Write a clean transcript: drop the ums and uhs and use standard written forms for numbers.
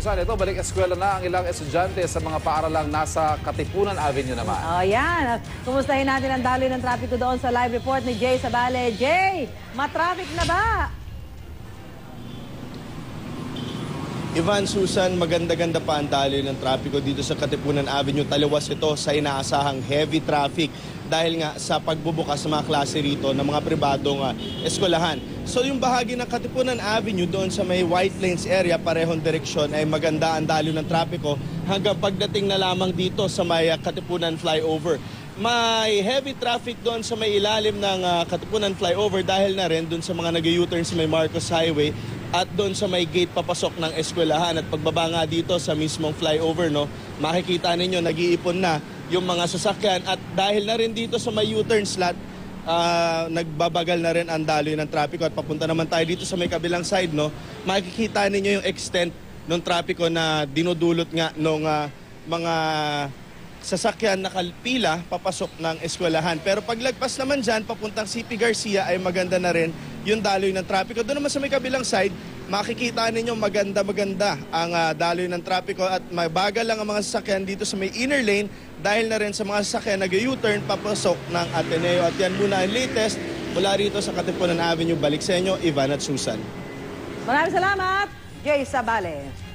Susan, ito balik eskwela na ang ilang estudyante sa mga paaralang nasa Katipunan Avenue naman. Oh, yan. Kumustahin natin ang daloy ng trapiko doon sa live report ni Jay Sabale. Jay, matraffic na ba? Ivan, Susan, maganda-ganda pa ang daloy ng trapiko dito sa Katipunan Avenue. Taliwas ito sa inaasahang heavy traffic dahil nga sa pagbubukas ng mga klase rito ng mga pribadong eskwelahan. So yung bahagi ng Katipunan Avenue doon sa may White Plains area, parehong direksyon ay maganda ang daloy ng trapiko hanggang pagdating na lamang dito sa may Katipunan Flyover. May heavy traffic doon sa may ilalim ng Katipunan Flyover dahil na rin doon sa mga nag-U-turn sa may Marcos Highway at doon sa may gate papasok ng eskwelahan. At pagbaba nga dito sa mismong flyover, no, makikita ninyo nag-iipon na yung mga sasakyan at dahil na rin dito sa may U-turn slot, nagbabagal na rin ang daloy ng trapiko. At papunta naman tayo dito sa may kabilang side, no, makikita ninyo yung extent ng trapiko na dinudulot nga ng mga sasakyan na kalpila papasok ng eskwelahan. Pero paglagpas naman dyan, papuntang CP Garcia ay maganda na rin yung daloy ng trapiko. Doon naman sa may kabilang side, makikita ninyo maganda-maganda ang daloy ng trapiko at mabagal lang ang mga sasakyan dito sa may inner lane dahil na rin sa mga sasakyan nag-U-turn papasok ng Ateneo. At yan muna ang latest mula rito sa Katipunan Avenue. Balik sa inyo, Ivan at Susan. Maraming salamat, Jay Sabale.